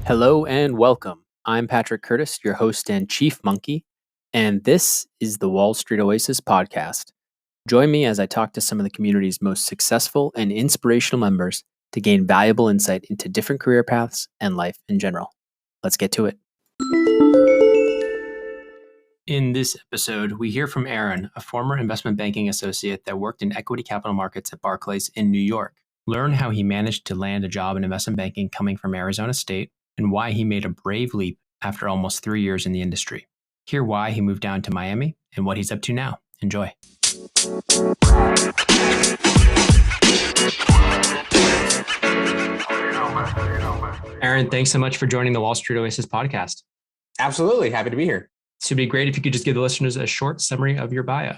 Hello and welcome. I'm Patrick Curtis, your host and chief monkey, and this is the Wall Street Oasis podcast. Join me as I talk to some of the community's most successful and inspirational members to gain valuable insight into different career paths and life in general. Let's get to it. In this episode, we hear from Aaron, a former investment banking associate that worked in equity capital markets at Barclays in New York. Learn how he managed to land a job in investment banking coming from Arizona State, and why he made a brave leap after almost 3 years in the industry. Hear why he moved down to Miami and what he's up to now. Enjoy. Aaron, thanks so much for joining the Wall Street Oasis podcast. Absolutely. Happy to be here. So it'd be great if you could just give the listeners a short summary of your bio.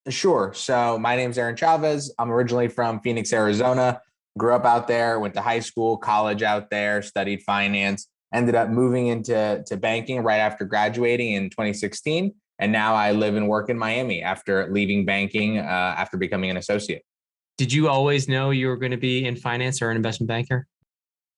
Sure. So my name's Aaron Chavez. I'm originally from Phoenix, Arizona. Grew up out there, went to high school, college out there, studied finance, ended up moving into banking right after graduating in 2016. And now I live and work in Miami after leaving banking, after becoming an associate. Did you always know you were going to be in finance or an investment banker?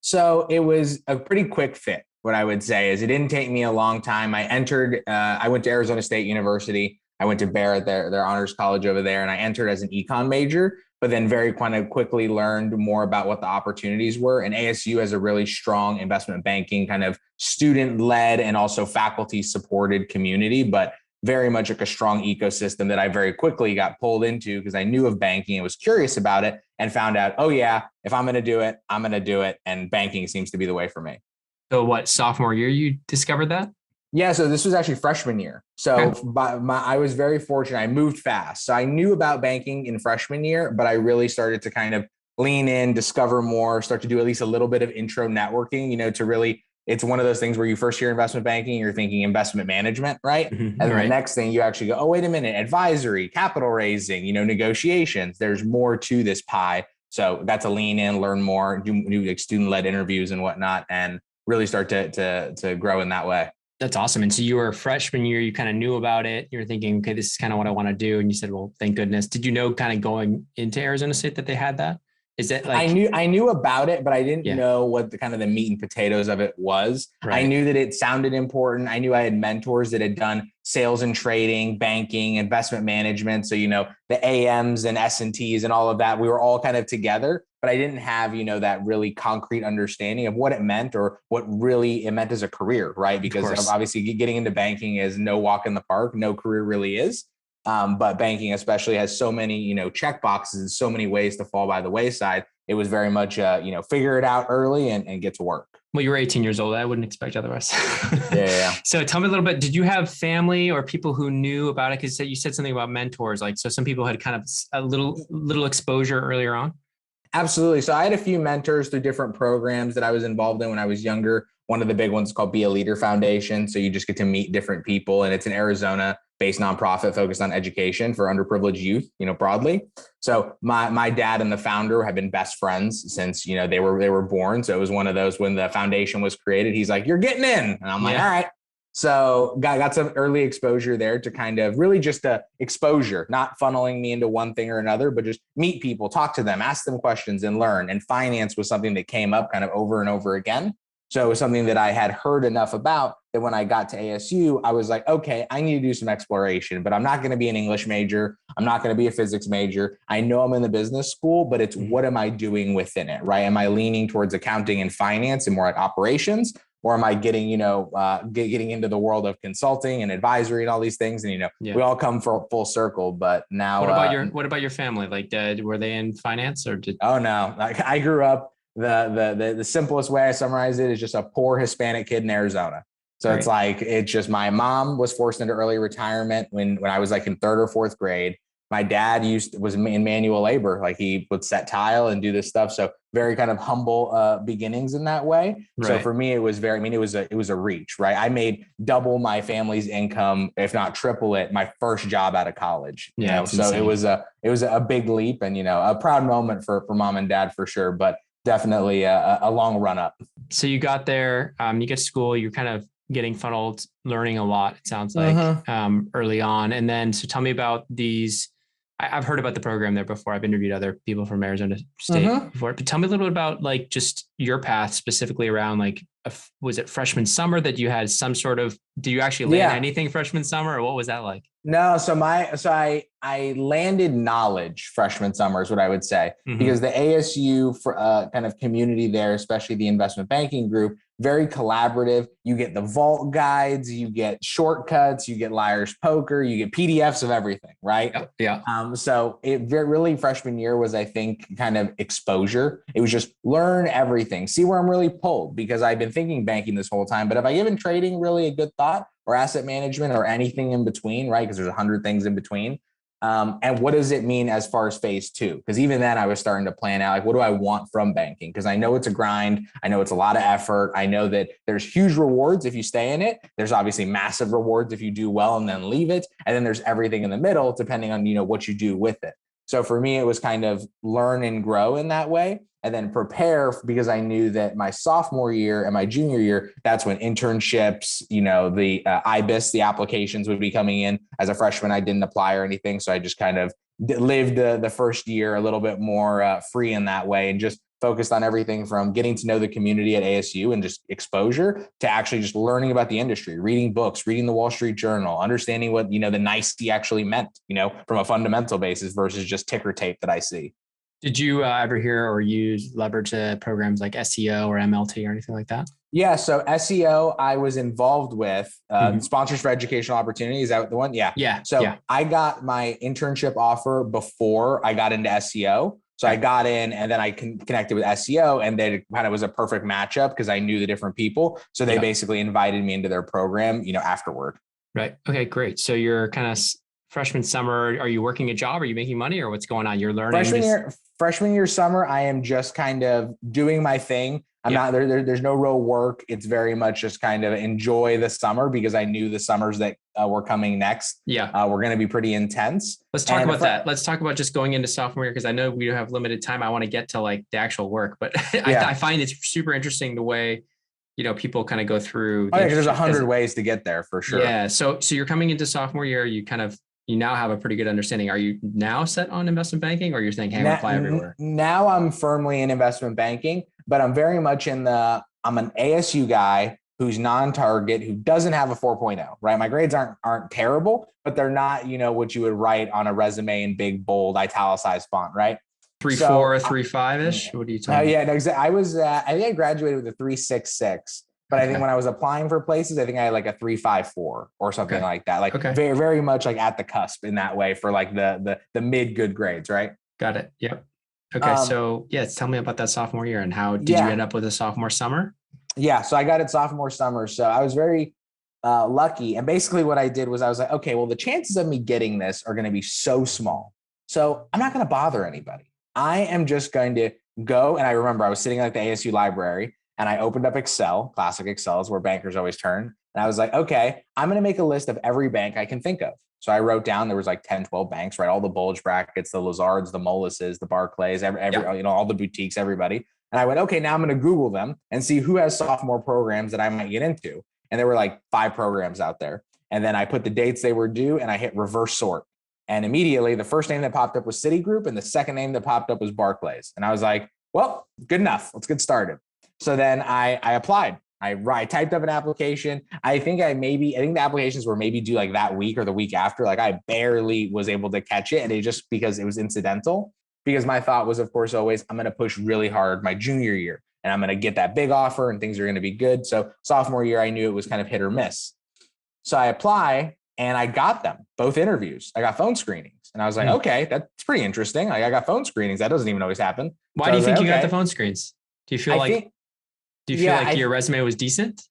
So it was a pretty quick fit. What I would say is it didn't take me a long time. I went to Arizona State University. I went to Barrett, their honors college over there, and I entered as an econ major, but then very kind of quickly learned more about what the opportunities were. And ASU has a really strong investment banking kind of student-led and also faculty-supported community, but very much like a strong ecosystem that I very quickly got pulled into because I knew of banking and was curious about it and found out, oh yeah, if I'm going to do it, I'm going to do it. And banking seems to be the way for me. So what, sophomore year you discovered that? Yeah, so this was actually freshman year. So I was very fortunate. I moved fast. So I knew about banking in freshman year, but I really started to kind of lean in, discover more, start to do at least a little bit of intro networking, to really, it's one of those things where you first hear investment banking, you're thinking investment management, right? Mm-hmm. And then the next thing you actually go, oh, wait a minute, advisory, capital raising, negotiations. There's more to this pie. So got to lean in, learn more, do like student-led interviews and whatnot, and really start to grow in that way. That's awesome. And so you were a freshman year, you kind of knew about it. You were thinking, okay, this is kind of what I want to do. And you said, well, thank goodness. Did you know kind of going into Arizona State that they had that? Is it like I knew about it, but I didn't know what the kind of the meat and potatoes of it was. Right. I knew that it sounded important. I knew I had mentors that had done sales and trading, banking, investment management. So, the AMs and S&Ts and all of that, we were all kind of together, but I didn't have, that really concrete understanding of what it meant or what really it meant as a career, right? Because obviously getting into banking is no walk in the park, no career really is. But banking especially has so many, check boxes and so many ways to fall by the wayside. It was very much, figure it out early and get to work. Well, you were 18 years old. I wouldn't expect otherwise. Yeah. So tell me a little bit, did you have family or people who knew about it? Because you said something about mentors. So some people had kind of a little exposure earlier on. Absolutely. So I had a few mentors through different programs that I was involved in when I was younger. One of the big ones is called Be a Leader Foundation. So you just get to meet different people, and it's an Arizona-based nonprofit focused on education for underprivileged youth, broadly. So my dad and the founder have been best friends since, they were born. So it was one of those when the foundation was created, he's like, you're getting in. And I'm like, all right. So got some early exposure there to kind of really just exposure, not funneling me into one thing or another, but just meet people, talk to them, ask them questions and learn. And finance was something that came up kind of over and over again. So it was something that I had heard enough about that when I got to ASU, I was like, okay, I need to do some exploration, but I'm not going to be an English major. I'm not going to be a physics major. I know I'm in the business school, but it's what am I doing within it, right? Am I leaning towards accounting and finance and more at operations? Or am I getting, getting into the world of consulting and advisory and all these things? And, we all come full circle, but now. What about your family? Like, were they in finance or did? Oh, no. Like I grew up, the simplest way I summarize it is just a poor Hispanic kid in Arizona. So It's like, it's just my mom was forced into early retirement when I was like in third or fourth grade. My dad was in manual labor, like he would set tile and do this stuff. So very kind of humble beginnings in that way. Right. So for me, it was it was a reach, right? I made double my family's income, if not triple it, my first job out of college. So insane. It was a big leap and, a proud moment for mom and dad for sure, but definitely a long run up. So you got there, you get to school, you're kind of getting funneled, learning a lot, it sounds like, early on. And then, so tell me about these I've heard about the program there before. I've interviewed other people from Arizona State Mm-hmm. before, but tell me a little bit about like just your path specifically around like, was it freshman summer that you had some sort of, do you actually land Yeah. anything freshman summer or what was that like? No, I landed knowledge freshman summer is what I would say, Mm-hmm. because the ASU for kind of community there, especially the investment banking group, very collaborative. You get the vault guides, you get shortcuts, you get liar's poker, you get PDFs of everything, right? Yeah. Yeah. So it really freshman year was, I think, kind of exposure. It was just learn everything, see where I'm really pulled, because I've been thinking banking this whole time, but have I given trading really a good thought, or asset management, or anything in between, right? Because there's 100 things in between. And what does it mean as far as phase two? Because even then I was starting to plan out, like, what do I want from banking? Because I know it's a grind. I know it's a lot of effort. I know that there's huge rewards if you stay in it. There's obviously massive rewards if you do well and then leave it. And then there's everything in the middle, depending on, what you do with it. So for me, it was kind of learn and grow in that way, and then prepare, because I knew that my sophomore year and my junior year, that's when internships, the IBIS, the applications would be coming in. As a freshman, I didn't apply or anything. So I just kind of lived the first year a little bit more free in that way, and just focused on everything from getting to know the community at ASU and just exposure to actually just learning about the industry, reading books, reading the Wall Street Journal, understanding what, the nicety actually meant, from a fundamental basis versus just ticker tape that I see. Did you ever hear or use leverage programs like SEO or MLT or anything like that? Yeah. So SEO, I was involved with Mhm. Sponsors for Educational Opportunity. Is that the one? Yeah. Yeah. So Yeah. I got my internship offer before I got into SEO. So I Okay. got in, and then I connected with SEO, and then it kind of was a perfect matchup because I knew the different people. So they Yeah. basically invited me into their program, afterward. Right. Okay, great. So you're kind of freshman summer. Are you working a job? Are you making money or what's going on? You're learning Freshman year summer, I am just kind of doing my thing. I'm Yeah. not there. There's no real work. It's very much just kind of enjoy the summer, because I knew the summers that were coming next Yeah. were going to be pretty intense. Let's talk about that. Let's talk about just going into sophomore year, because I know we have limited time. I want to get to like the actual work, but I find it's super interesting the way, people kind of go through. Oh, yeah, because there's 100 ways to get there for sure. Yeah. So you're coming into sophomore year, you now have a pretty good understanding. Are you now set on investment banking, or you're saying, hey, apply everywhere? Now I'm firmly in investment banking, but I'm very much I'm an ASU guy who's non-target, who doesn't have a 4.0, right? My grades aren't terrible, but they're not, what you would write on a resume in big, bold, italicized font, right? 3.4, 3.5-ish? What are you talking about? Yeah, no, I think I graduated with a 3.66. But I think when I was applying for places, I think I had like a 3.54 or something like that. Like very, very much like at the cusp in that way for like the mid good grades, right? Got it. Yep. Okay. So tell me about that sophomore year, and how did you end up with a sophomore summer? Yeah. So I got it sophomore summer. So I was very lucky. And basically what I did was I was like, okay, well, the chances of me getting this are going to be so small. So I'm not going to bother anybody. I am just going to go. And I remember I was sitting at the ASU library, and I opened up Excel. Classic Excel is where bankers always turn. And I was like, okay, I'm going to make a list of every bank I can think of. So I wrote down, there was like 10, 12 banks, right? All the bulge brackets, the Lazards, the Moelis's, the Barclays, all the boutiques, everybody. And I went, okay, now I'm going to Google them and see who has sophomore programs that I might get into. And there were like 5 programs out there. And then I put the dates they were due, and I hit reverse sort. And immediately the first name that popped up was Citigroup, and the second name that popped up was Barclays. And I was like, well, good enough. Let's get started. So then I applied. I typed up an application. I think the applications were maybe due like that week or the week after. Like I barely was able to catch it. And it just, because it was incidental, because my thought was, of course, always, I'm going to push really hard my junior year, and I'm going to get that big offer and things are going to be good. So sophomore year, I knew it was kind of hit or miss. So I apply, and I got them, both interviews. I got phone screenings, and I was like, okay, that's pretty interesting. Like I got phone screenings. That doesn't even always happen. Why do you think you got the phone screens? Do you feel like your resume was decent?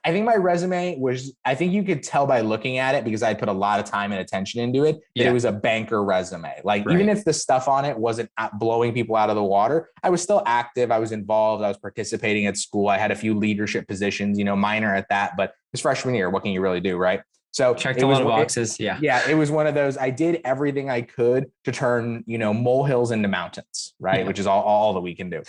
I think my resume was, I think you could tell by looking at it, because I put a lot of time and attention into it, that it was a banker resume. Like even if the stuff on it wasn't blowing people out of the water, I was still active. I was involved. I was participating at school. I had a few leadership positions, minor at that, but it's freshman year. What can you really do? Right. So checked a lot of boxes. Yeah. It was one of those, I did everything I could to turn, molehills into mountains, right? Which is all that we can do.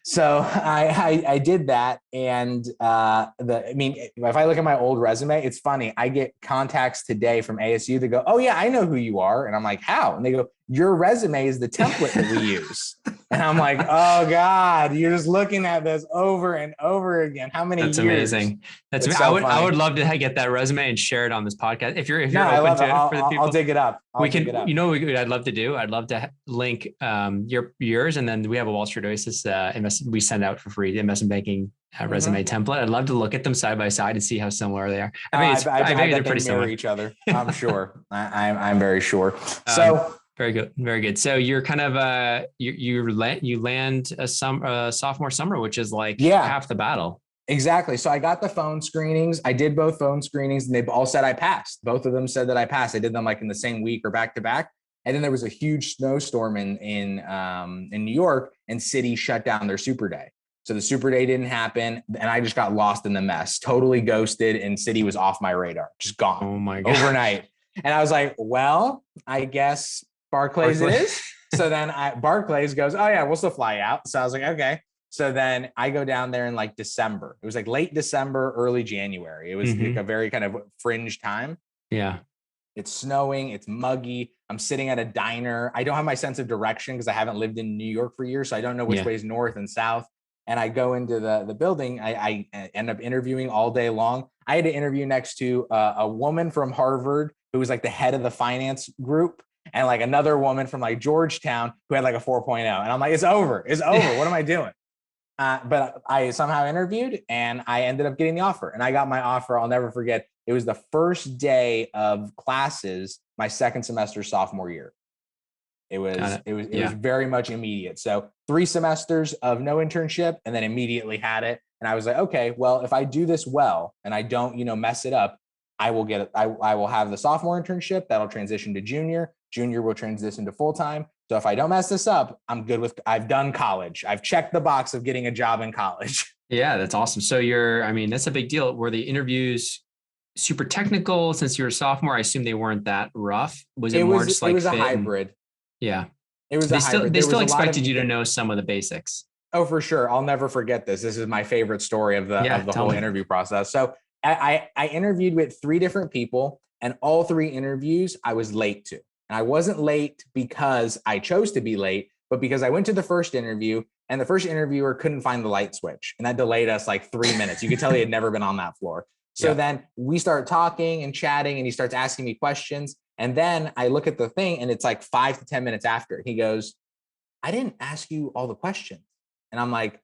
So I did that, and if I look at my old resume, it's funny. I get contacts today from ASU that go, "Oh yeah, I know who you are," and I'm like, "How?" And they go, "Your resume is the template that we use." And I'm like, "Oh God, you're just looking at this over and over again. How many That's years?" amazing. It's so funny. I would love to get that resume and share it on this podcast. If No, you're I open love it. to it for the I'll people, dig it up. we can, I'd love to do. I'd love to link yours, and then we have a Wall Street Oasis we send out for free the investment banking resume template. I'd love to look at them side by side and see how similar they are. I bet they're pretty similar. Each other. I'm sure. I'm very sure. So very good, very good. So you're kind of you land a sophomore summer, which is like half the battle. Exactly. So I got the phone screenings. I did both phone screenings, and they all said I passed. Both of them said that I passed. I did them like in the same week or back to back. And then there was a huge snowstorm in New York, and Citi shut down their Super Day. So the Super Day didn't happen, and I just got lost in the mess, totally ghosted, and Citi was off my radar, just gone. Oh my God. Overnight. And I was like, well, I guess Barclays it is. So then Barclays goes, oh yeah, we'll still fly out. So I was like, okay. So then I go down there in like December. It was like late December, early January. It was like a very kind of fringe time. Yeah. It's snowing. It's muggy. I'm sitting at a diner. I don't have my sense of direction because I haven't lived in New York for years. So I don't know which way is north and south. And I go into the building. I end up interviewing all day long. I had to interview next to a woman from Harvard who was like the head of the finance group, and like another woman from like Georgetown who had like a 4.0. And I'm like, it's over. It's over. What am I doing? But I somehow interviewed, and I ended up getting the offer, and I got my offer. I'll never forget. It was the first day of classes, my second semester sophomore year. It was very much immediate. So 3 semesters of no internship, and then immediately had it. And I was like, okay, well, if I do this well and I don't, mess it up, I will get it. I will have the sophomore internship that'll transition to junior. Junior will transition to full-time. So if I don't mess this up, I'm good I've done college. I've checked the box of getting a job in college. Yeah, that's awesome. So that's a big deal. Were the interviews super technical since you were a sophomore? I assume they weren't that rough. Was it more just like it was a hybrid? Yeah. It was hybrid. They still expected you to know some of the basics. Oh, for sure. I'll never forget this. This is my favorite story of the whole interview process. So I interviewed with 3 different people, and all 3 interviews I was late to. And I wasn't late because I chose to be late, but because I went to the first interview, and the first interviewer couldn't find the light switch. And that delayed us like 3 minutes. You could tell he had never been on that floor. So then we start talking and chatting, and he starts asking me questions. And then I look at the thing, and it's like 5 to 10 minutes after. He goes, I didn't ask you all the questions. And I'm like,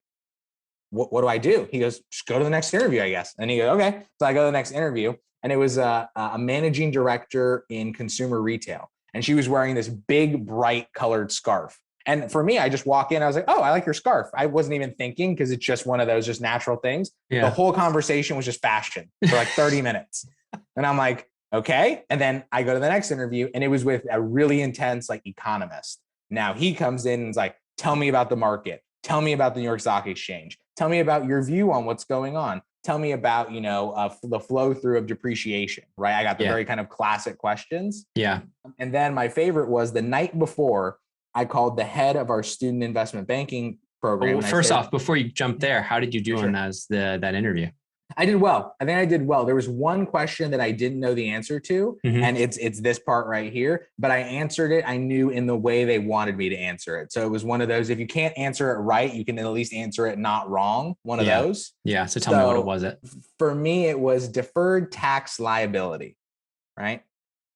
what do I do? He goes, just go to the next interview, I guess. And he goes, okay. So I go to the next interview, and it was a managing director in consumer retail. And she was wearing this big, bright colored scarf. And for me, I just walk in, I was like, oh, I like your scarf. I wasn't even thinking, because it's just one of those just natural things. Yeah. The whole conversation was just fashion for like 30 minutes. And I'm like, okay. And then I go to the next interview, and it was with a really intense like economist. Now he comes in and is like, tell me about the market. Tell me about the New York Stock Exchange. Tell me about your view on what's going on. Tell me about, the flow through of depreciation, right? I got the very kind of classic questions. Yeah. And then my favorite was the night before, I called the head of our student investment banking program. Well, first off, before you jump there, how did you do on that interview? I did well. I think I did well. There was one question that I didn't know the answer to, and it's this part right here, but I answered it. I knew in the way they wanted me to answer it. So it was one of those, if you can't answer it right, you can at least answer it not wrong. One of those. Yeah. So tell me what it was. For me, it was deferred tax liability, right?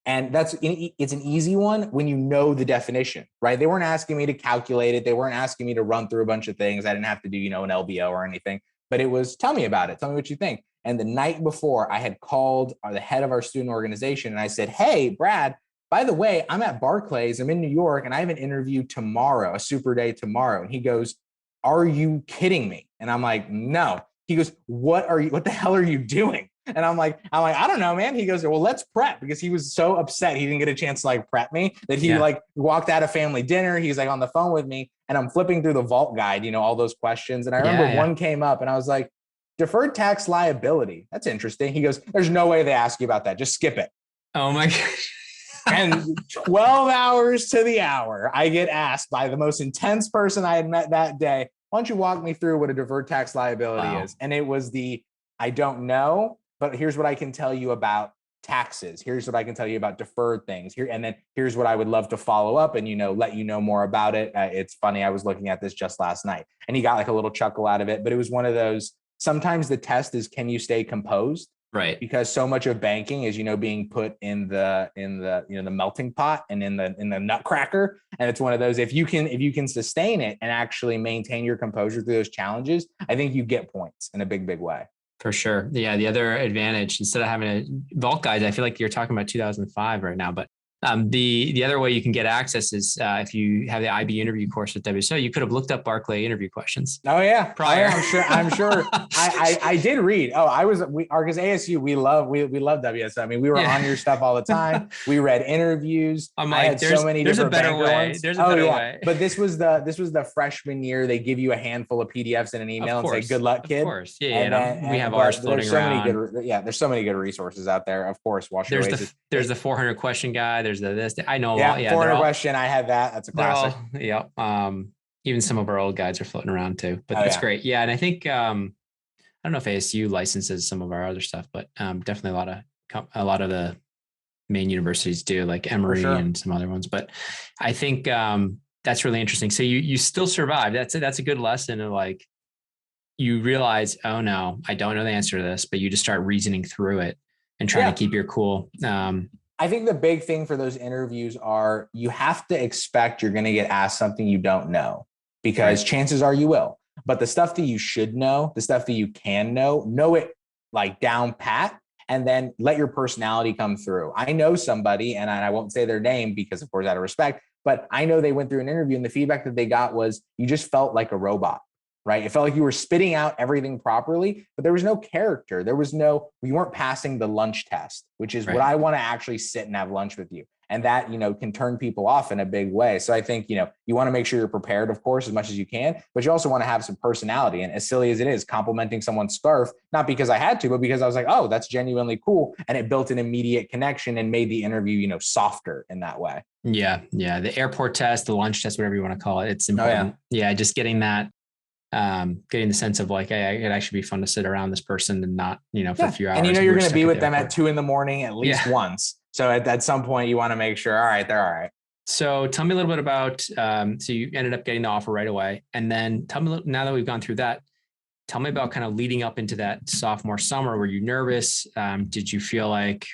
And it's an easy one when you know the definition, right? They weren't asking me to calculate it. They weren't asking me to run through a bunch of things. I didn't have to do, an LBO or anything. But it was, tell me about it. Tell me what you think. And the night before, I had called the head of our student organization, and I said, hey, Brad, by the way, I'm at Barclays. I'm in New York, and I have an interview tomorrow, a super day tomorrow. And he goes, are you kidding me? And I'm like, no. He goes, what the hell are you doing? And I'm like, I don't know, man. He goes, well, let's prep, because he was so upset he didn't get a chance to like prep me that he like walked out of family dinner. He's like on the phone with me, and I'm flipping through the vault guide, all those questions. And I remember one came up, and I was like, deferred tax liability. That's interesting. He goes, there's no way they ask you about that. Just skip it. Oh my gosh. And 12 hours to the hour, I get asked by the most intense person I had met that day, why don't you walk me through what a deferred tax liability is? And it was I don't know, but here's what I can tell you about taxes. Here's what I can tell you about deferred things here. And then here's what I would love to follow up and, let you know more about it. It's funny. I was looking at this just last night and he got like a little chuckle out of it, but it was one of those, sometimes the test is, can you stay composed? Right. Because so much of banking is, being put in the the melting pot and in the nutcracker. And it's one of those, if you can sustain it and actually maintain your composure through those challenges, I think you get points in a big, big way. For sure. Yeah. The other advantage, instead of having a vault guide, I feel like you're talking about 2005 right now, but the other way you can get access is if you have the IB interview course with WSO, you could have looked up Barclays interview questions. Oh yeah, prior. I'm sure. I did read. Because ASU, we love WSO. I mean, we were on your stuff all the time. We read interviews. I'm like, there's a better way. Ones. There's a better way. But this was the freshman year. They give you a handful of PDFs in an email and say, "Good luck, kid." Of course, yeah. We have ours floating around. There's so many good resources out there. Of course, Oasis. There's the 400 question guide. There's this. I know. Yeah, 400 question. I had that. That's a classic. Even some of our old guides are floating around too, but that's great. Yeah. And I think, I don't know if ASU licenses some of our other stuff, but definitely a lot of the main universities do, like Emory and some other ones. But I think that's really interesting. So you still survive. That's a good lesson of like, you realize, oh no, I don't know the answer to this, but you just start reasoning through it and trying to keep your cool. I think the big thing for those interviews are you have to expect you're going to get asked something you don't know, because chances are you will. But the stuff that you should know, the stuff that you can know it like down pat, and then let your personality come through. I know somebody, and I won't say their name because, of course, out of respect, but I know they went through an interview and the feedback that they got was you just felt like a robot. Right. It felt like you were spitting out everything properly, but there was no character. We weren't passing the lunch test, which is what I want to actually sit and have lunch with you. And that, can turn people off in a big way. So I think, you want to make sure you're prepared, of course, as much as you can, but you also want to have some personality. And as silly as it is, complimenting someone's scarf, not because I had to, but because I was like, oh, that's genuinely cool. And it built an immediate connection and made the interview, softer in that way. Yeah. Yeah. The airport test, the lunch test, whatever you want to call it. It's important. Just getting that. Getting the sense of like, hey, it actually be fun to sit around this person and not, for a few hours. And you're going to be with them at 2 a.m. at least once. So at some point you want to make sure, all right, they're all right. So tell me a little bit about, so you ended up getting the offer right away. And then tell me, now that we've gone through that, tell me about kind of leading up into that sophomore summer. Were you nervous? Did you feel like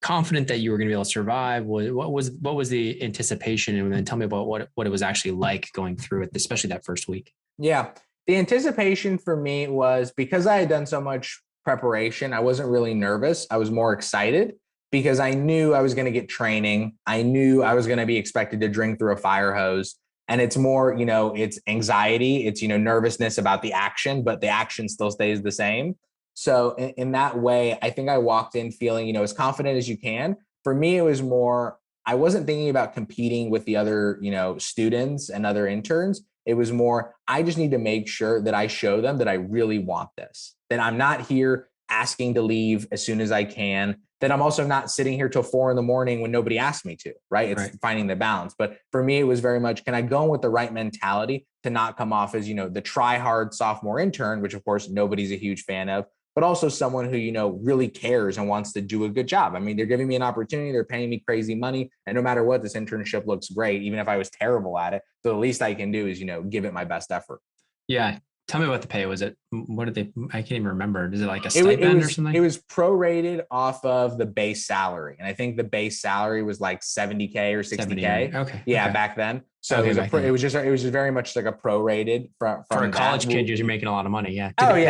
confident that you were going to be able to survive? What was the anticipation? And then tell me about what it was actually like going through it, especially that first week. Yeah. The anticipation for me was because I had done so much preparation, I wasn't really nervous. I was more excited because I knew I was going to get training. I knew I was going to be expected to drink through a fire hose. And it's more, it's anxiety. It's, nervousness about the action, but the action still stays the same. So in that way, I think I walked in feeling, as confident as you can. For me, it was more, I wasn't thinking about competing with the other, students and other interns. It was more, I just need to make sure that I show them that I really want this, that I'm not here asking to leave as soon as I can, that I'm also not sitting here till 4 a.m. when nobody asked me to, right? It's finding the balance. But for me, it was very much, can I go in with the right mentality to not come off as, the try hard sophomore intern, which of course nobody's a huge fan of, but also someone who, really cares and wants to do a good job. I mean, they're giving me an opportunity. They're paying me crazy money. And no matter what, this internship looks great, even if I was terrible at it. So the least I can do is, give it my best effort. Yeah. Tell me about the pay. Was it, what did they, I can't even remember. Is it like a stipend or something? It was prorated off of the base salary. And I think the base salary was like 70K or 60K. Okay. Yeah. Okay. Back then. So it was just very much like a prorated from for a college kid, you're making a lot of money. Yeah. I think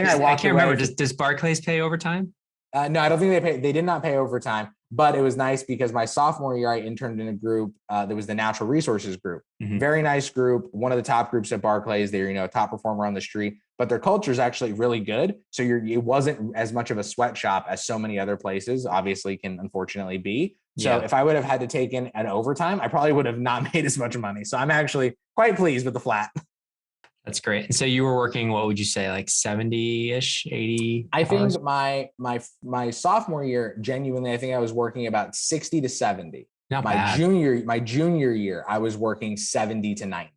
I walked I can't remember. Does Barclays pay overtime? No, I don't think they did not pay overtime, but it was nice because my sophomore year, I interned in a group that was the natural resources group. Mm-hmm. Very nice group. One of the top groups at Barclays. They're, a top performer on the street, but their culture is actually really good. So it wasn't as much of a sweatshop as so many other places obviously can unfortunately be. So if I would have had to take in an overtime, I probably would have not made as much money. So I'm actually quite pleased with the flat. That's great. And so you were working, what would you say, like 70-ish, 80? I think my sophomore year, genuinely, I think I was working about 60 to 70. Not bad. My junior year, I was working 70 to 90.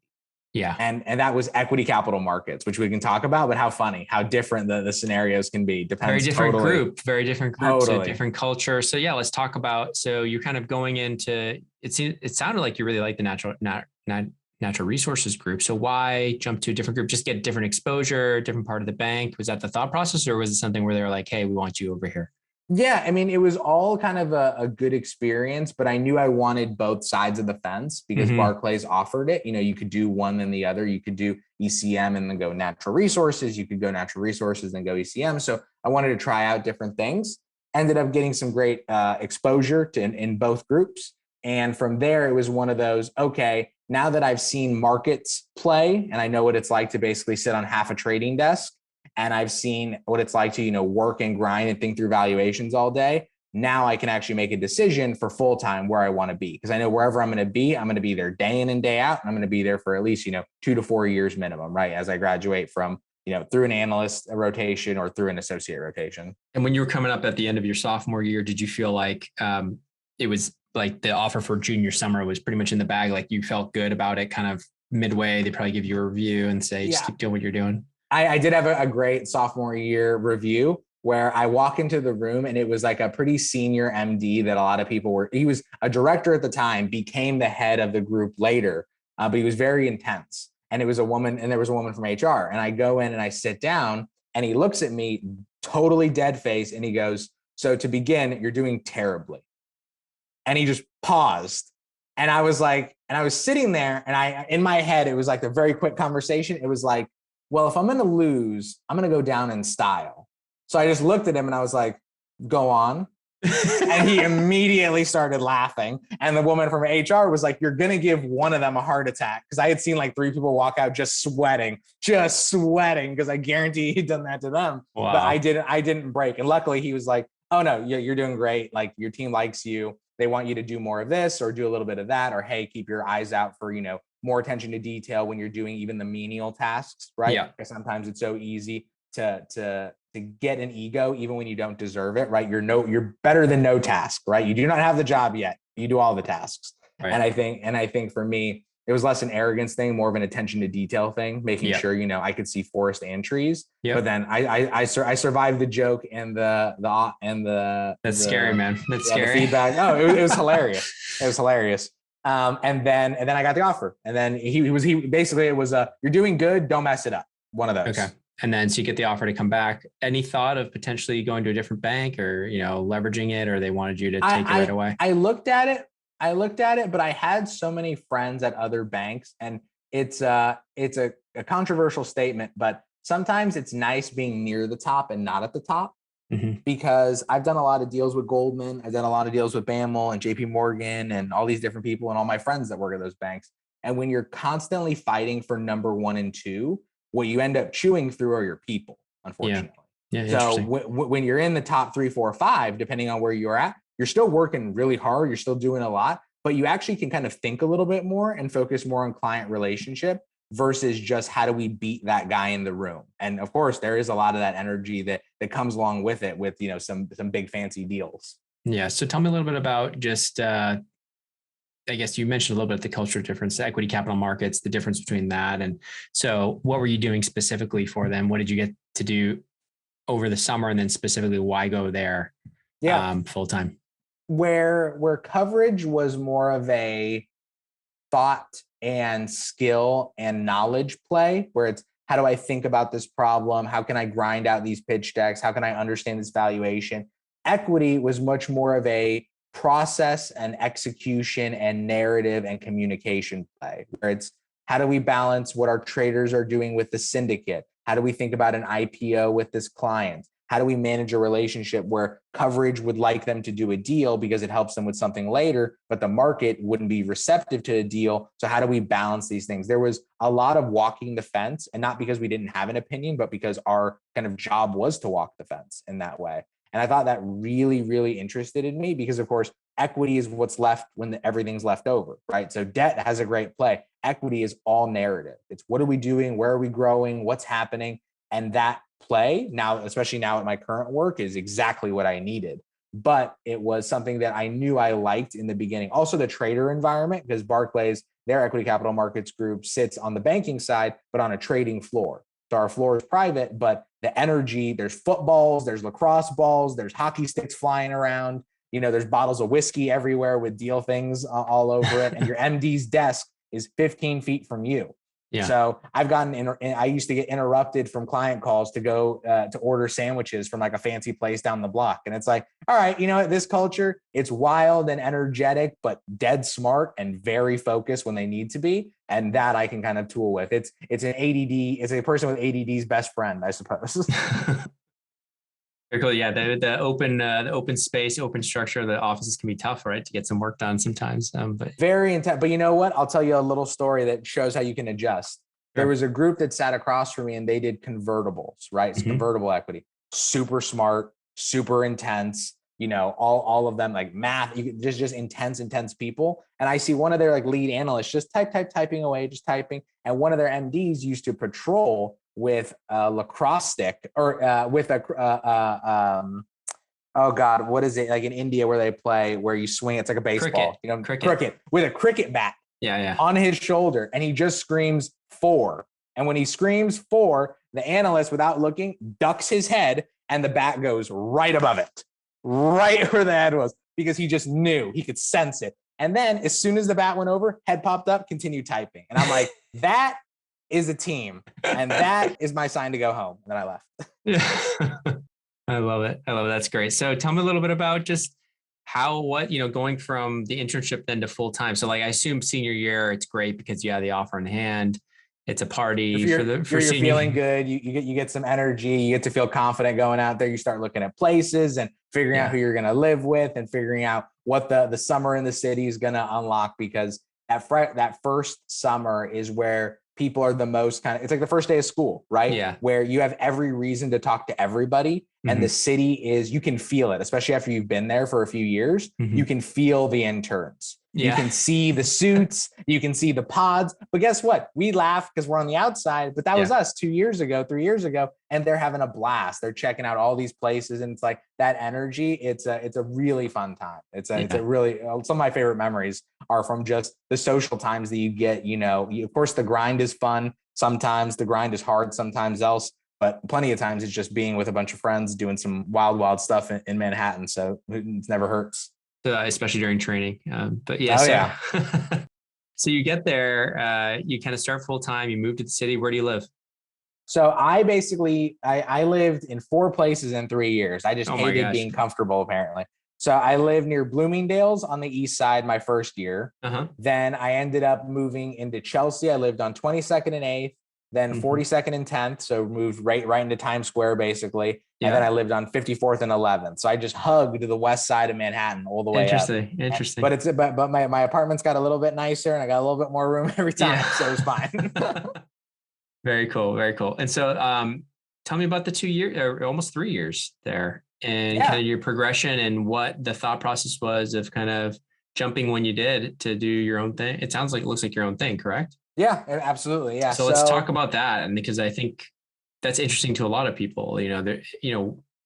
Yeah. And that was equity capital markets, which we can talk about, but how funny, how different the scenarios can be. Very Depends different totally. group, very different group to Totally. different culture. So yeah, let's talk about, so you're kind of going into, it sounded like you really like the natural resources group. So why jump to a different group? Just get different exposure, different part of the bank. Was that the thought process, or was it something where they were like, hey, we want you over here? Yeah, I mean, it was all kind of a good experience, but I knew I wanted both sides of the fence because Mm-hmm. Barclays offered it. You could do one and the other. You could do ECM and then go natural resources. You could go natural resources and go ECM. So I wanted to try out different things. Ended up getting some great exposure in both groups. And from there, it was one of those, okay, now that I've seen markets play and I know what it's like to basically sit on half a trading desk, and I've seen what it's like to, work and grind and think through valuations all day. Now I can actually make a decision for full time where I want to be, because I know wherever I'm going to be there day in and day out. And I'm going to be there for at least, 2 to 4 years minimum, right? As I graduate from, through an analyst rotation or through an associate rotation. And when you were coming up at the end of your sophomore year, did you feel like it was like the offer for junior summer was pretty much in the bag? Like you felt good about it kind of midway? They probably give you a review and say, just keep doing what you're doing. I did have a great sophomore year review where I walk into the room and it was like a pretty senior MD that a lot of people were, he was a director at the time, became the head of the group later, but he was very intense. And it was a woman, and there was a woman from HR. And I go in and I sit down and he looks at me totally dead face and he goes, so to begin, you're doing terribly. And he just paused. And I was like, and I was sitting there and in my head, it was like a very quick conversation. It was like, well, if I'm going to lose, I'm going to go down in style. So I just looked at him and I was like, go on. And he immediately started laughing. And the woman from HR was like, you're going to give one of them a heart attack. Because I had seen like 3 people walk out just sweating, because I guarantee he'd done that to them. Wow. But I didn't break. And luckily he was like, oh no, you're doing great. Like your team likes you. They want you to do more of this or do a little bit of that, or, hey, keep your eyes out for, more attention to detail when you're doing even the menial tasks, right? Yeah. Because sometimes it's so easy to get an ego even when you don't deserve it, right? You're better than no task, right? You do not have the job yet. You do all the tasks. Right. And I think for me, it was less an arrogance thing, more of an attention to detail thing, making sure, I could see forest and trees. But then I survived the joke and that's scary, man. That's scary. The feedback. Oh, it was hilarious. It was hilarious. And then I got the offer, and then he basically, it was you're doing good, don't mess it up. One of those. Okay. And then so you get the offer to come back. Any thought of potentially going to a different bank or, leveraging it, or they wanted you to take it right away? I looked at it, but I had so many friends at other banks, and it's a controversial statement, but sometimes it's nice being near the top and not at the top. Mm-hmm. Because I've done a lot of deals with Goldman. I've done a lot of deals with BAML and JP Morgan and all these different people and all my friends that work at those banks. And when you're constantly fighting for number 1 and 2, what you end up chewing through are your people, unfortunately. Yeah, so when you're in the top 3, 4, 5, depending on where you're at, you're still working really hard. You're still doing a lot, but you actually can kind of think a little bit more and focus more on client relationship versus just how do we beat that guy in the room. And of course, there is a lot of that energy that comes along with it, with, some big fancy deals. Yeah. So tell me a little bit about just, I guess you mentioned a little bit the culture difference, the equity capital markets, the difference between that. And so what were you doing specifically for them? What did you get to do over the summer? And then specifically, why go there full time? Where coverage was more of a thought and skill and knowledge play, where it's, how do I think about this problem? How can I grind out these pitch decks? How can I understand this valuation? Equity was much more of a process and execution and narrative and communication play, where it's, how do we balance what our traders are doing with the syndicate? How do we think about an IPO with this client? How do we manage a relationship where coverage would like them to do a deal because it helps them with something later, but the market wouldn't be receptive to a deal? So how do we balance these things? There was a lot of walking the fence, and not because we didn't have an opinion, but because our kind of job was to walk the fence in that way. And I thought that really, really interested in me, because of course, equity is what's left when everything's left over, right? So debt has a great play. Equity is all narrative. It's, what are we doing? Where are we growing? What's happening? And that play now, especially now at my current work, is exactly what I needed. But it was something that I knew I liked in the beginning. Also the trader environment, because Barclays their equity capital markets group sits on the banking side, but on a trading floor. So our floor is private, but the energy, there's footballs, there's lacrosse balls, there's hockey sticks flying around. There's bottles of whiskey everywhere with deal things all over it. And your MD's desk is 15 feet from you. Yeah. So I've I used to get interrupted from client calls to go to order sandwiches from like a fancy place down the block. And it's like, all right, this culture, it's wild and energetic, but dead smart and very focused when they need to be. And that I can kind of tool with. It's an ADD, it's a person with ADD's best friend, I suppose. Very cool. Yeah, the open space, open structure of the offices can be tough, right, to get some work done sometimes. But very intense. But you know what? I'll tell you a little story that shows how you can adjust. There was a group that sat across from me, and they did convertibles, right? It's convertible equity. Super smart, super intense. All of them like math. Just intense people. And I see one of their like lead analysts just typing away, just typing. And one of their MDs used to patrol with a lacrosse stick or with a oh God, what is it like in India where they play where you swing? It's like a baseball, cricket with a cricket bat. Yeah. On his shoulder, and he just screams 4. And when he screams 4, the analyst, without looking, ducks his head, and the bat goes right above it, right where the head was, because he just knew, he could sense it. And then as soon as the bat went over, head popped up, continued typing, and I'm like, that is a team, and that is my sign to go home. And then I left. Yeah. I love it. That's great. So tell me a little bit about just going from the internship then to full time. So like, I assume senior year, it's great because you have the offer in hand. It's a party you're feeling good. You get some energy. You get to feel confident going out there. You start looking at places and figuring out who you're going to live with and figuring out what the summer in the city is going to unlock, because that first summer is where people are the most it's like the first day of school, right? Yeah. Where you have every reason to talk to everybody. And the city you can feel it, especially after you've been there for a few years. You can feel the interns. You can see the suits, you can see the pods. But guess what? We laugh because we're on the outside, but that was us 2 years ago, 3 years ago, and they're having a blast. They're checking out all these places, and it's like that energy. It's a really fun time. It's a really, some of my favorite memories are from just the social times that you get. Of course, the grind is fun. Sometimes the grind is hard, sometimes else. But plenty of times it's just being with a bunch of friends doing some wild stuff in Manhattan. So it never hurts. Especially during training. But yeah. So you get there, you kind of start full time, you move to the city. Where do you live? So I basically, I lived in 4 places in 3 years. I just hated being comfortable, apparently. So I lived near Bloomingdale's on the east side my first year. Then I ended up moving into Chelsea. I lived on 22nd and 8th. Then 42nd and 10th. So moved right into Times Square, basically. And then I lived on 54th and 11th. So I just hugged the west side of Manhattan all the way up. Interesting. But my apartment's got a little bit nicer, and I got a little bit more room every time. So it's fine. Very cool. And so tell me about the 2 years or almost 3 years there, and kind of your progression and what the thought process was of kind of jumping when you did to do your own thing. It looks like your own thing, correct? Yeah, absolutely. Yeah. So let's talk about that. And because I think that's interesting to a lot of people,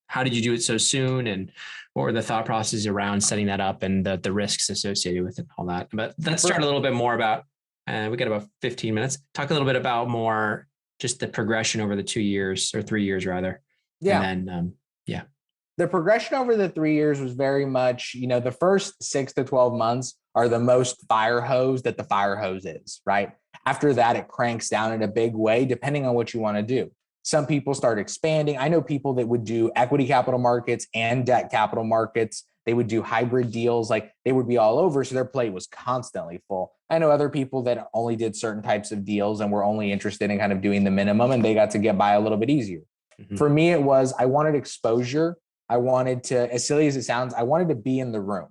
how did you do it so soon? And what were the thought processes around setting that up and the risks associated with it and all that? But let's start a little bit more about, we got about 15 minutes. Talk a little bit about more just the progression over the 2 years or 3 years rather. Yeah. And then, the progression over the 3 years was very much, the first 6 to 12 months are the most fire hose that the fire hose is, right? After that, it cranks down in a big way, depending on what you want to do. Some people start expanding. I know people that would do equity capital markets and debt capital markets. They would do hybrid deals, like they would be all over. So their plate was constantly full. I know other people that only did certain types of deals and were only interested in kind of doing the minimum, and they got to get by a little bit easier. For me, it was, I wanted exposure. I wanted to, as silly as it sounds, I wanted to be in the room,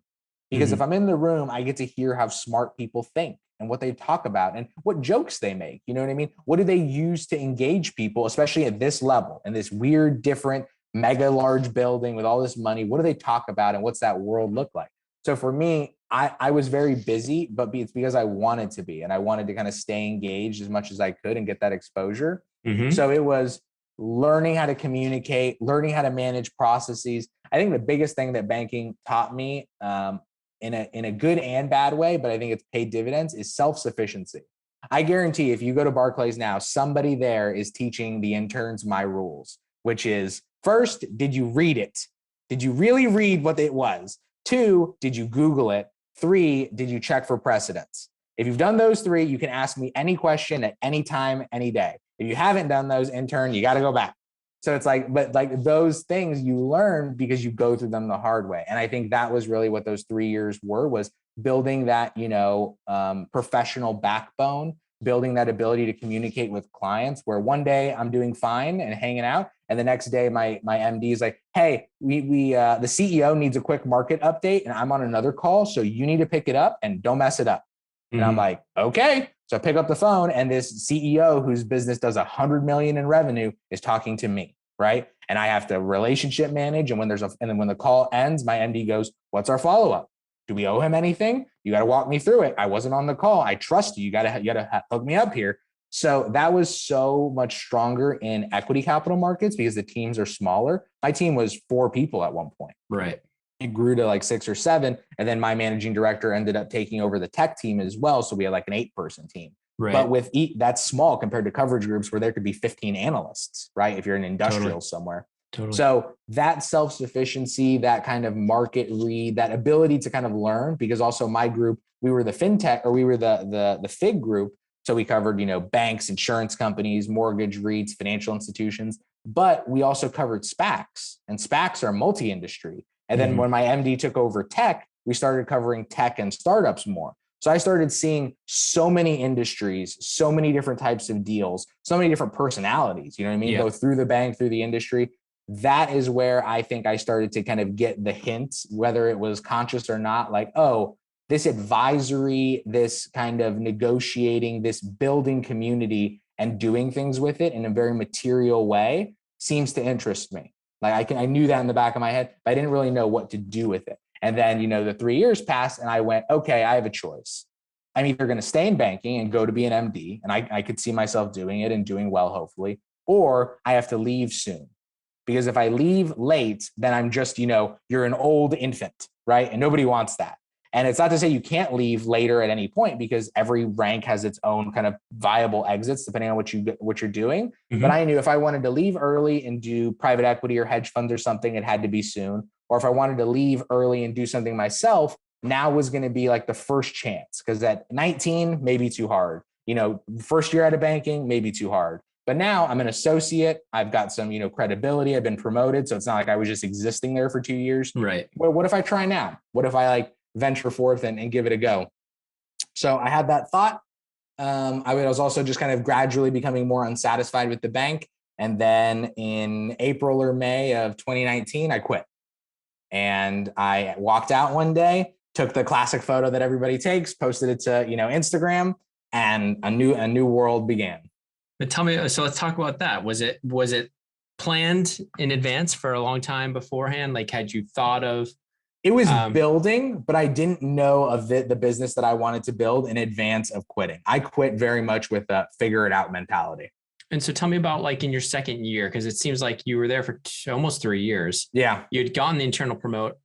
because if I'm in the room, I get to hear how smart people think and what they talk about and what jokes they make. You know what I mean? What do they use to engage people, especially at this level and this weird, different, mega large building with all this money? What do they talk about, and what's that world look like? So for me, I was very busy, but it's because I wanted to be, and I wanted to kind of stay engaged as much as I could and get that exposure. So it was learning how to communicate, learning how to manage processes. I think the biggest thing that banking taught me in a good and bad way, but I think it's paid dividends, is self-sufficiency. I guarantee if you go to Barclays now, somebody there is teaching the interns my rules, which is first, did you read it? Did you really read what it was? Two, did you Google it? Three, did you check for precedents? If you've done those three, you can ask me any question at any time, any day. If you haven't done those, intern, you got to go back. So it's like, but like those things you learn because you go through them the hard way. And I think that was really what those 3 years was building that, professional backbone, building that ability to communicate with clients, where one day I'm doing fine and hanging out, and the next day my MD is like, hey, the CEO needs a quick market update and I'm on another call, so you need to pick it up and don't mess it up. And I'm like, okay. So I pick up the phone and this CEO whose business does 100 million in revenue is talking to me, right? And I have to relationship manage. And when when the call ends, my MD goes, what's our follow-up? Do we owe him anything? You got to walk me through it. I wasn't on the call. I trust you. You got to hook me up here. So that was so much stronger in equity capital markets because the teams are smaller. My team was 4 people at one point. Right. It grew to like 6 or 7. And then my managing director ended up taking over the tech team as well. So we had like an 8-person team. Right. But with that's small compared to coverage groups where there could be 15 analysts, right? If you're in industrial somewhere. Totally. So that self-sufficiency, that kind of market read, that ability to kind of learn, because also my group, we were the fintech, or we were the FIG group. So we covered, banks, insurance companies, mortgage REITs, financial institutions, but we also covered SPACs, and SPACs are multi-industry. And then when my MD took over tech, we started covering tech and startups more. So I started seeing so many industries, so many different types of deals, so many different personalities, you know what I mean? Yeah. Both through the bank, through the industry. That is where I think I started to kind of get the hints, whether it was conscious or not, like, oh, this advisory, this kind of negotiating, this building community and doing things with it in a very material way seems to interest me. Like I knew that in the back of my head, but I didn't really know what to do with it. And then, the 3 years passed and I went, okay, I have a choice. I'm either going to stay in banking and go to be an MD, and I could see myself doing it and doing well, hopefully, or I have to leave soon. Because if I leave late, then I'm just, you're an old infant, right? And nobody wants that. And it's not to say you can't leave later at any point, because every rank has its own kind of viable exits depending on what you're doing. But I knew if I wanted to leave early and do private equity or hedge funds or something, it had to be soon. Or if I wanted to leave early and do something myself, now was going to be like the first chance. Because at 19, maybe too hard. First year out of banking, maybe too hard. But now I'm an associate. I've got some, credibility. I've been promoted. So it's not like I was just existing there for 2 years. Right. Well, what if I try now? What if I venture forth and give it a go? So I had that thought. I was also just kind of gradually becoming more unsatisfied with the bank. And then in April or May of 2019, I quit. And I walked out one day, took the classic photo that everybody takes, posted it to, Instagram, and a new world began. But tell me, so let's talk about that. Was it planned in advance for a long time beforehand? Like, had you thought of? It was building, but I didn't know of the business that I wanted to build in advance of quitting. I quit very much with a figure it out mentality. And so tell me about in your second year, because it seems like you were there for almost 3 years. Yeah. You had gotten the internal promote.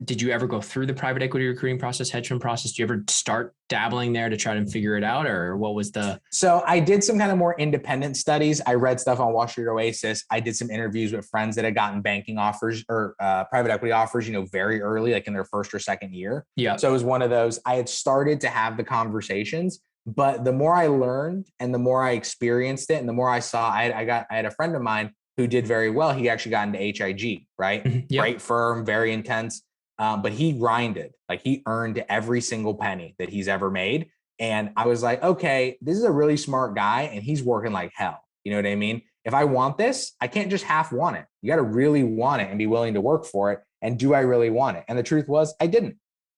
Did you ever go through the private equity recruiting process, hedge fund process? Did you ever start dabbling there to try to figure it out, or what was the? So I did some kind of more independent studies. I read stuff on Wall Street Oasis. I did some interviews with friends that had gotten banking offers or private equity offers, very early, like in their first or second year. Yeah. So it was one of those. I had started to have the conversations, but the more I learned and the more I experienced it and the more I saw, I had a friend of mine who did very well. He actually got into HIG, right? Yep. Great firm, very intense. But he grinded, he earned every single penny that he's ever made. And I was like, okay, this is a really smart guy and he's working like hell. You know what I mean? If I want this, I can't just half want it. You got to really want it and be willing to work for it. And do I really want it? And the truth was I didn't.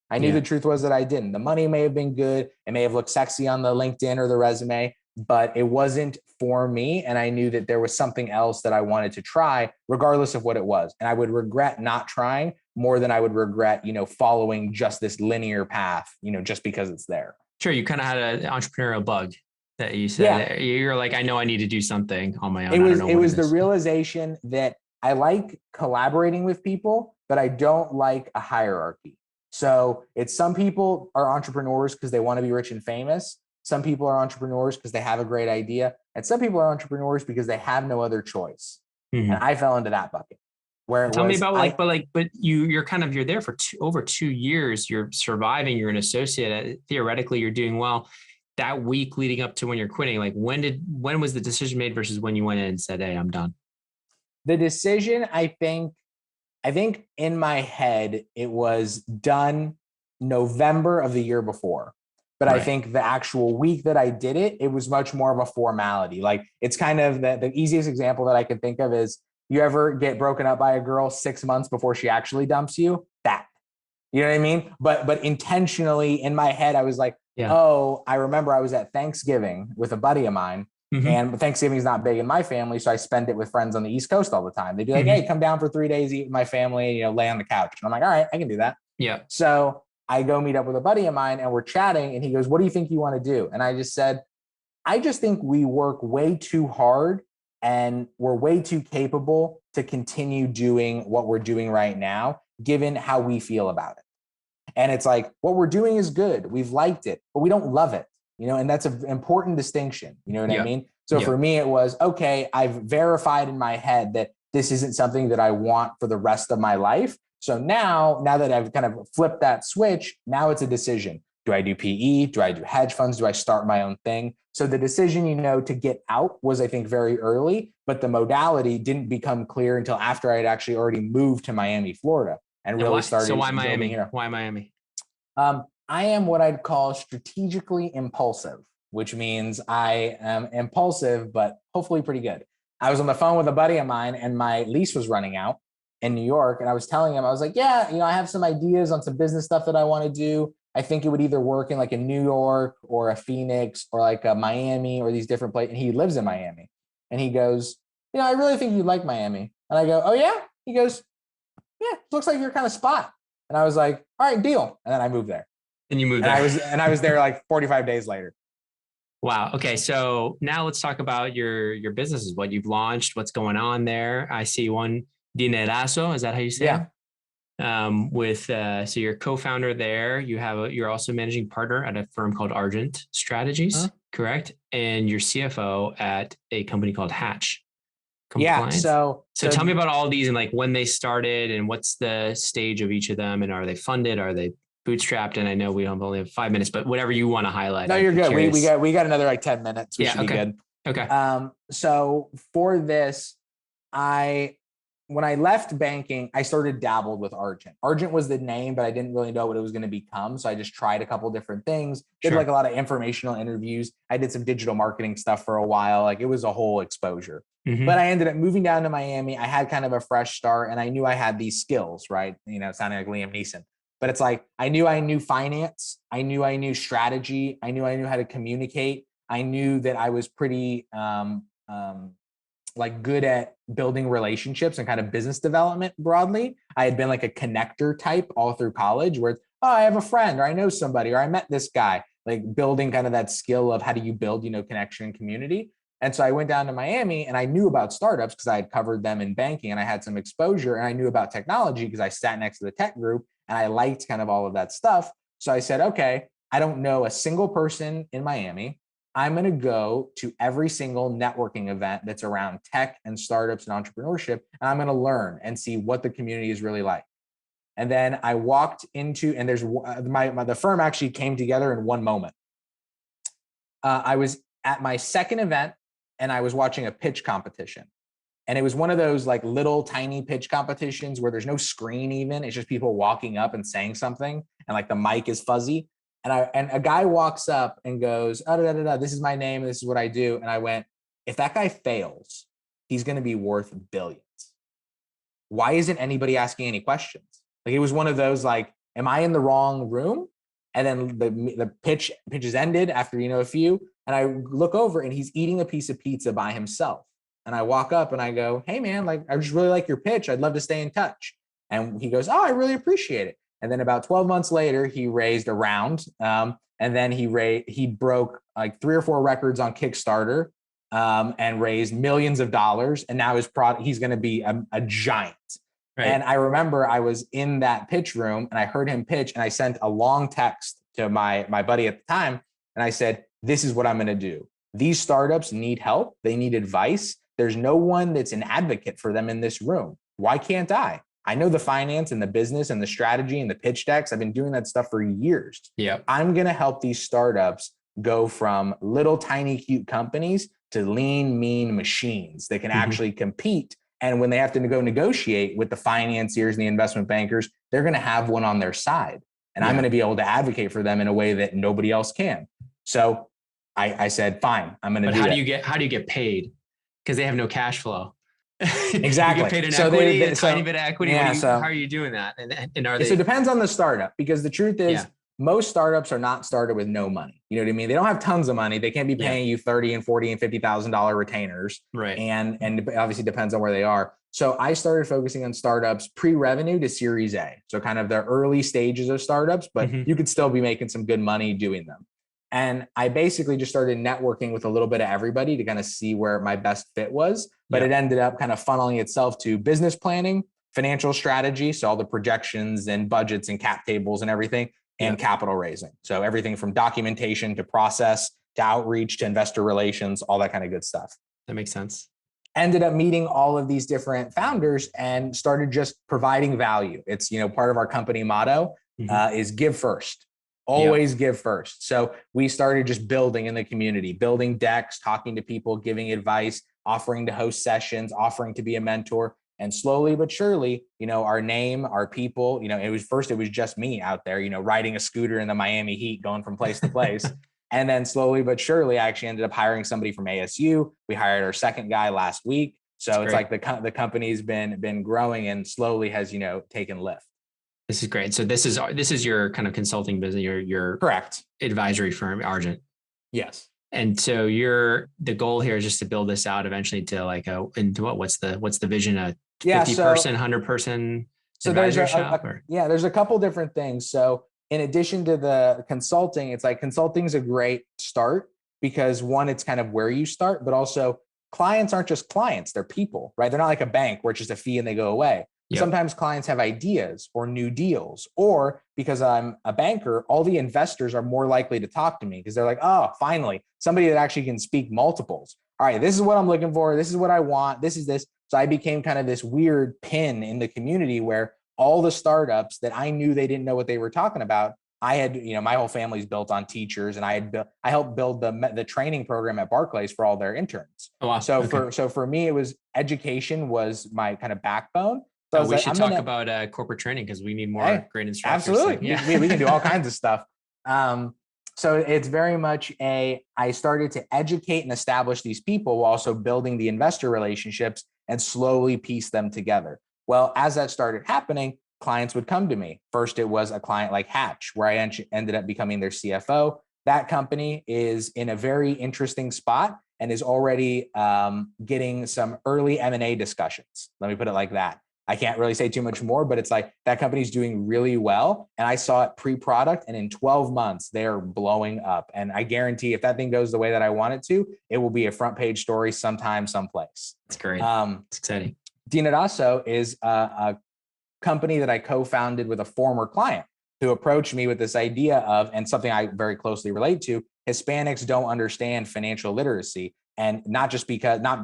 I knew the truth was that I didn't. The money may have been good. It may have looked sexy on the LinkedIn or the resume, but it wasn't for me. And I knew that there was something else that I wanted to try, regardless of what it was. And I would regret not trying more than I would regret, following just this linear path, just because it's there. Sure. You kind of had an entrepreneurial bug that you said. You're like, I know I need to do something on my own. It was the realization that I like collaborating with people, but I don't like a hierarchy. So it's some people are entrepreneurs because they want to be rich and famous. Some people are entrepreneurs because they have a great idea. And some people are entrepreneurs because they have no other choice. And Mhm. I fell into that bucket where it Tell me was, about but you're there for over 2 years. You're surviving. You're an associate. Theoretically, you're doing well. That week leading up to when you're quitting, like when was the decision made versus when you went in and said, "Hey, I'm done." the decision, I think in my head, it was done November of the year before. But I Right. think the actual week that I did it, it was much more of a formality. Like it's kind of the easiest example that I can think of is you ever get broken up by a girl 6 months before she actually dumps you? That. You know what I mean? But intentionally in my head, I was like, Yeah. oh, I remember I was at Thanksgiving with a buddy of mine. Mm-hmm. And Thanksgiving is not big in my family, so I spend it with friends on the East Coast all the time. They'd be like, "Hey, Mm-hmm. come down for 3 days, eat with my family, lay on the couch." And I'm like, "All right, I can do that." Yeah. So I go meet up with a buddy of mine, and we're chatting, and he goes, "What do you think you want to do?" And I just said, "I just think we work way too hard, and we're way too capable to continue doing what we're doing right now, given how we feel about it." And it's like, what we're doing is good. We've liked it, but we don't love it, and that's an important distinction. You know what I Yeah. mean? So Yeah. for me, it was, okay, I've verified in my head that this isn't something that I want for the rest of my life. So now that I've kind of flipped that switch, now it's a decision. Do I do PE? Do I do hedge funds? Do I start my own thing? So the decision, to get out was, I think, very early, but the modality didn't become clear until after I had actually already moved to Miami, Florida, and And really why? So started why building Miami? here. Why Miami? I am what I'd call strategically impulsive, which means I am impulsive, but hopefully pretty good. I was on the phone with a buddy of mine and my lease was running out in New York. And I was telling him, I was like, yeah, I have some ideas on some business stuff that I want to do. I think it would either work in like a New York or a Phoenix or like a Miami or these different places. And he lives in Miami. And he goes, I really think you'd like Miami. And I go, oh, yeah? He goes, yeah, looks like your kind of spot. And I was like, all right, deal. And then I moved there. And you moved And there. I was there like 45 days later. Wow. Okay. So now let's talk about your businesses, what you've launched, what's going on there. I see one Dinerazo. Is that how you say Yeah. it? So you're co-founder there. You're also managing partner at a firm called Argent Strategies, correct? And you're CFO at a company called Hatch Yeah. Compliance. So So tell me about all these and like when they started and what's the stage of each of them and are they funded? Are they bootstrapped? And I know we only have 5 minutes, but whatever you want to highlight, no, I'd you're be good. We curious. got another like 10 minutes. We Yeah. should be Okay. good. Okay. So for this, when I left banking, I started dabbled with Argent. Argent was the name, but I didn't really know what it was going to become. So I just tried a couple different things, did like a lot of informational interviews. I did some digital marketing stuff for a while. Like it was a whole exposure. Mm-hmm. But I ended up moving down to Miami. I had kind of a fresh start and I knew I had these skills, right? Sounding like Liam Neeson. But it's like I knew finance. I knew strategy. I knew how to communicate. I knew that I was pretty like good at building relationships and kind of business development broadly. I had been like a connector type all through college where it's, oh, I have a friend or I know somebody or I met this guy, like building kind of that skill of how do you build, connection and community. And so I went down to Miami and I knew about startups because I had covered them in banking and I had some exposure and I knew about technology because I sat next to the tech group and I liked kind of all of that stuff. So I said, okay, I don't know a single person in Miami. I'm going to go to every single networking event that's around tech and startups and entrepreneurship, and I'm going to learn and see what the community is really like. And then I walked into, and there's the firm actually came together in one moment. I was at my second event, and I was watching a pitch competition. And it was one of those like little tiny pitch competitions where there's no screen even. It's just people walking up and saying something, and like the mic is fuzzy. And a guy walks up and goes, oh, this is my name. This is what I do. And I went, if that guy fails, he's going to be worth billions. Why isn't anybody asking any questions? Like it was one of those like, am I in the wrong room? And then the pitches ended after, a few. And I look over and he's eating a piece of pizza by himself. And I walk up and I go, hey man, like I just really like your pitch. I'd love to stay in touch. And he goes, oh, I really appreciate it. And then about 12 months later, he raised a round. And then he broke like 3 or 4 records on Kickstarter and raised millions of dollars. And now his product, he's going to be a giant. And I remember I was in that pitch room and I heard him pitch, and I sent a long text to my buddy at the time. And I said, this is what I'm going to do. These startups need help. They need advice. There's no one that's an advocate for them in this room. Why can't I? I know the finance and the business and the strategy and the pitch decks. I've been doing that stuff for years. Yeah. I'm going to help these startups go from little tiny cute companies to lean, mean machines that can actually compete. And when they have to go negotiate with the financiers and the investment bankers, they're going to have one on their side. And I'm going to be able to advocate for them in a way that nobody else can. So I said, fine, I'm going to do it. How do you get paid? Because they have no cash flow. Exactly. You get paid in equity, a tiny bit of equity. Yeah, how are you doing that? And are they? So it depends on the startup, because the truth is most startups are not started with no money. You know what I mean? They don't have tons of money. They can't be paying you $30 and $40 and $50,000 retainers. Right. And obviously depends on where they are. So I started focusing on startups pre-revenue to Series A. So kind of the early stages of startups, but you could still be making some good money doing them. And I basically just started networking with a little bit of everybody to kind of see where my best fit was. But it ended up kind of funneling itself to business planning, financial strategy, so all the projections and budgets and cap tables and everything, and capital raising. So everything from documentation to process to outreach to investor relations, all that kind of good stuff. That makes sense. Ended up meeting all of these different founders and started just providing value. It's, part of our company motto is give first. Always give first. So we started just building in the community, building decks, talking to people, giving advice, offering to host sessions, offering to be a mentor. And slowly but surely, our name, our people, it was just me out there, riding a scooter in the Miami heat, going from place to place. And then slowly but surely, I actually ended up hiring somebody from ASU. We hired our second guy last week. So it's like the company's been growing and slowly has, taken lift. This is great. So this is your kind of consulting business, your correct advisory firm, Argent. Yes. And so the goal here is just to build this out eventually to what's the vision? A 50-person, 100-person advisory shop? There's a couple different things. So in addition to the consulting, it's like consulting is a great start because one, it's kind of where you start, but also clients aren't just clients, they're people, right? They're not like a bank where it's just a fee and they go away. Yep. Sometimes clients have ideas or new deals, or because I'm a banker, all the investors are more likely to talk to me because they're like, oh, finally, somebody that actually can speak multiples. All right, this is what I'm looking for. This is what I want. This is this. So I became kind of this weird pin in the community where all the startups that I knew they didn't know what they were talking about, I had, my whole family's built on teachers, and I helped build the training program at Barclays for all their interns. Oh, wow. So for me, it was education was my kind of backbone. So we should talk about corporate training because we need more great instructors. Absolutely. We can do all kinds of stuff. So it's very much I started to educate and establish these people while also building the investor relationships and slowly piece them together. Well, as that started happening, clients would come to me. First, it was a client like Hatch, where I ended up becoming their CFO. That company is in a very interesting spot and is already getting some early M&A discussions. Let me put it like that. I can't really say too much more, but it's like that company's doing really well. And I saw it pre-product, and in 12 months, they're blowing up. And I guarantee if that thing goes the way that I want it to, it will be a front page story sometime, someplace. That's great. It's exciting. Dinerazo is a company that I co-founded with a former client who approached me with this idea of, and something I very closely relate to, Hispanics don't understand financial literacy. And not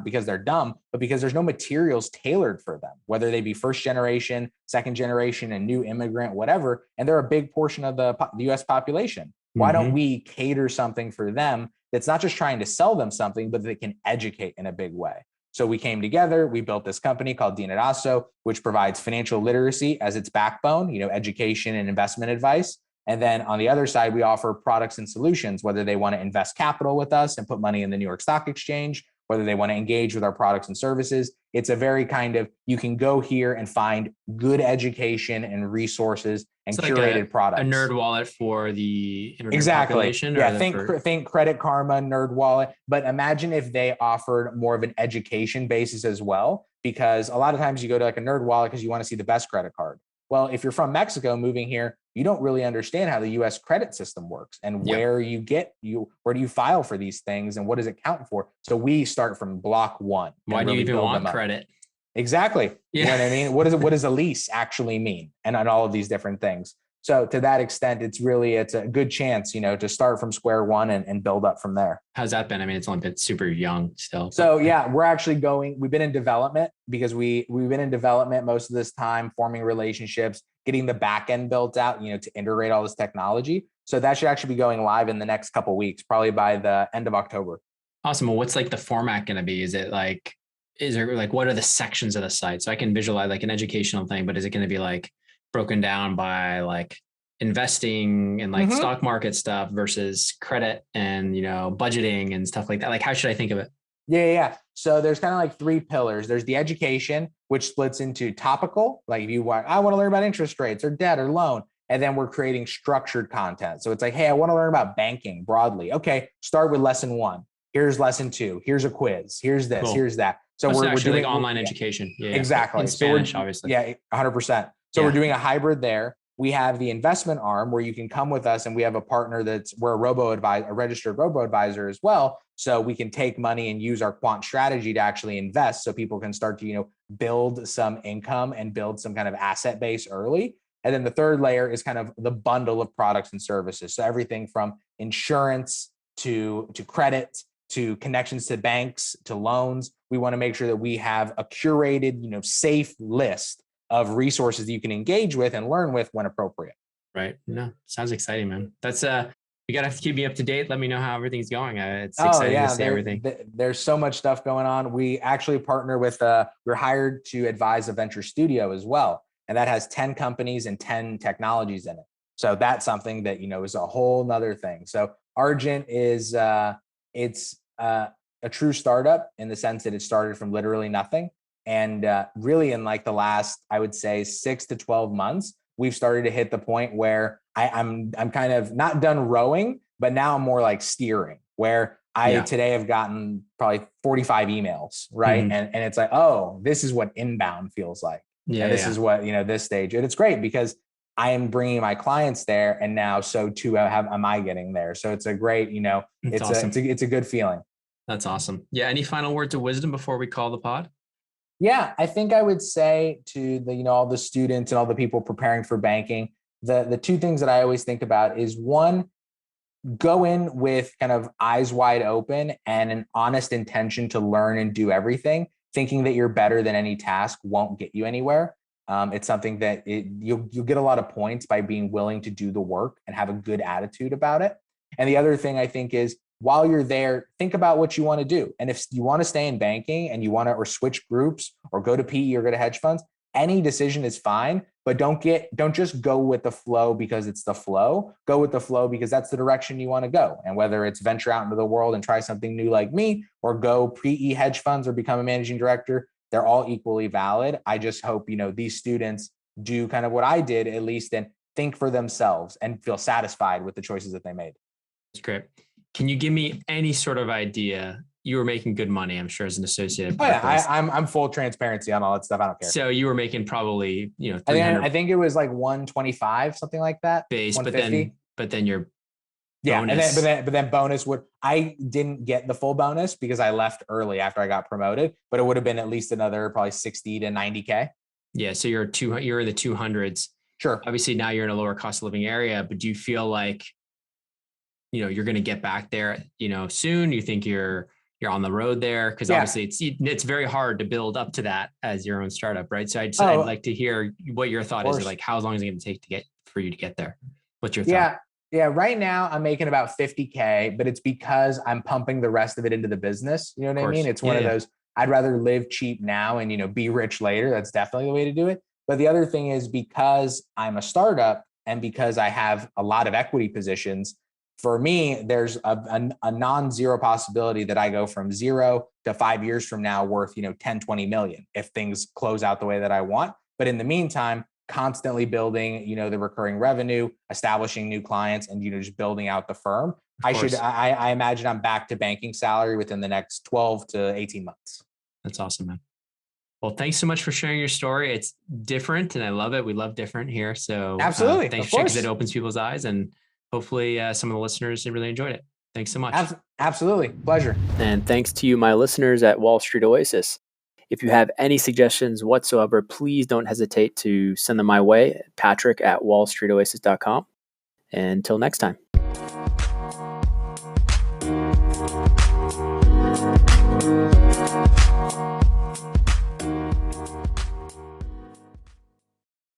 because they're dumb, but because there's no materials tailored for them, whether they be first generation, second generation, a new immigrant, whatever. And they're a big portion of the US population. Why don't we cater something for them that's not just trying to sell them something, but that can educate in a big way? So we came together, we built this company called Dinerazo, which provides financial literacy as its backbone, education and investment advice. And then on the other side, we offer products and solutions, whether they want to invest capital with us and put money in the New York Stock Exchange, whether they want to engage with our products and services. It's a very kind of, you can go here and find good education and resources and curated products. A nerd wallet for the immigrant population? Yeah, think Credit Karma, Nerd Wallet. But imagine if they offered more of an education basis as well, because a lot of times you go to like a Nerd Wallet because you want to see the best credit card. Well, if you're from Mexico moving here, you don't really understand how the US credit system works and where where do you file for these things and what does it count for? So we start from block one. Why do you even want credit? Exactly. Yeah. You know what I mean? What does a lease actually mean? And on all of these different things. So to that extent, it's a good chance, to start from square one and build up from there. How's that been? I mean, it's only been super young still. So yeah, we've been in development because we've been in development most of this time, forming relationships, getting the back end built out, to integrate all this technology. So that should actually be going live in the next couple of weeks, probably by the end of October. Awesome. Well, what's like the format going to be? Is there like, what are the sections of the site? So I can visualize like an educational thing, but is it going to be like broken down by like investing and like stock market stuff versus credit and, budgeting and stuff like that? Like, how should I think of it? Yeah. So there's kind of like three pillars. There's the education, which splits into topical, like I want to learn about interest rates or debt or loan. And then we're creating structured content. So it's like, hey, I want to learn about banking broadly. Okay, start with lesson 1. Here's lesson 2. Here's a quiz. Here's this. Cool. Here's that. So we're doing like online education. Yeah, exactly. In Spanish, obviously. Yeah, 100%. So we're doing a hybrid there. We have the investment arm where you can come with us, and we have a partner we're a registered robo advisor as well. So we can take money and use our quant strategy to actually invest, so people can start to build some income and build some kind of asset base early. And then the third layer is kind of the bundle of products and services. So everything from insurance to credit to connections to banks to loans. We want to make sure that we have a curated, safe list of resources that you can engage with and learn with when appropriate. Right. No, sounds exciting, man. That's you gotta have to keep me up to date. Let me know how everything's going. It's exciting to see everything. There's so much stuff going on. We actually partner with we're hired to advise a venture studio as well. And that has 10 companies and 10 technologies in it. So that's something that, is a whole nother thing. So Argent is it's a true startup in the sense that it started from literally nothing. And really in like the last, I would say 6 to 12 months, we've started to hit the point where I'm kind of not done rowing, but now I'm more like steering, where I today have gotten probably 45 emails, right? And it's like, oh, this is what inbound feels like. Yeah, and this is what, this stage. And it's great because I am bringing my clients there, and now so too am I getting there. So it's a great, it's awesome. It's a good feeling. That's awesome. Yeah. Any final words of wisdom before we call the pod? Yeah, I think I would say to the, all the students and all the people preparing for banking, the two things that I always think about is, one, go in with kind of eyes wide open and an honest intention to learn and do everything. Thinking that you're better than any task won't get you anywhere. It's something that you'll get a lot of points by being willing to do the work and have a good attitude about it. And the other thing I think is, while you're there, think about what you want to do. And if you want to stay in banking and you want to, or switch groups or go to PE or go to hedge funds, any decision is fine, but don't just go with the flow because it's the flow. Go with the flow because that's the direction you want to go. And whether it's venture out into the world and try something new like me, or go PE hedge funds or become a managing director, they're all equally valid. I just hope, these students do kind of what I did, at least, and think for themselves and feel satisfied with the choices that they made. That's great. Can you give me any sort of idea? You were making good money, I'm sure, as an associate at Barclays. I'm full transparency on all that stuff. I don't care. So you were making probably, I think it was like 125, something like that. Base, but then your bonus. But then bonus I didn't get the full bonus because I left early after I got promoted, but it would have been at least another probably 60 to 90K. Yeah. So you're in the 200s. Sure. Obviously now you're in a lower cost of living area, but do you feel like, you're going to get back there, soon? You think you're on the road there? Because obviously it's very hard to build up to that as your own startup, right? So I'd like to hear what your thought is, like, how long is it going to take for you to get there? What's your thought? Yeah. Right now I'm making about 50K, but it's because I'm pumping the rest of it into the business. You know what I mean? It's one of those, I'd rather live cheap now and, be rich later. That's definitely the way to do it. But the other thing is, because I'm a startup and because I have a lot of equity positions, for me, there's a non-zero possibility that I go from 0 to 5 years from now worth, 10, 20 million if things close out the way that I want. But in the meantime, constantly building, the recurring revenue, establishing new clients, and, just building out the firm. I imagine I'm back to banking salary within the next 12 to 18 months. That's awesome, man. Well, thanks so much for sharing your story. It's different and I love it. We love different here. So absolutely. Thanks for sharing, because it opens people's eyes, and hopefully some of the listeners really enjoyed it. Thanks so much. Absolutely. Pleasure. And thanks to you, my listeners at Wall Street Oasis. If you have any suggestions whatsoever, please don't hesitate to send them my way, Patrick at wallstreetoasis.com. Until next time.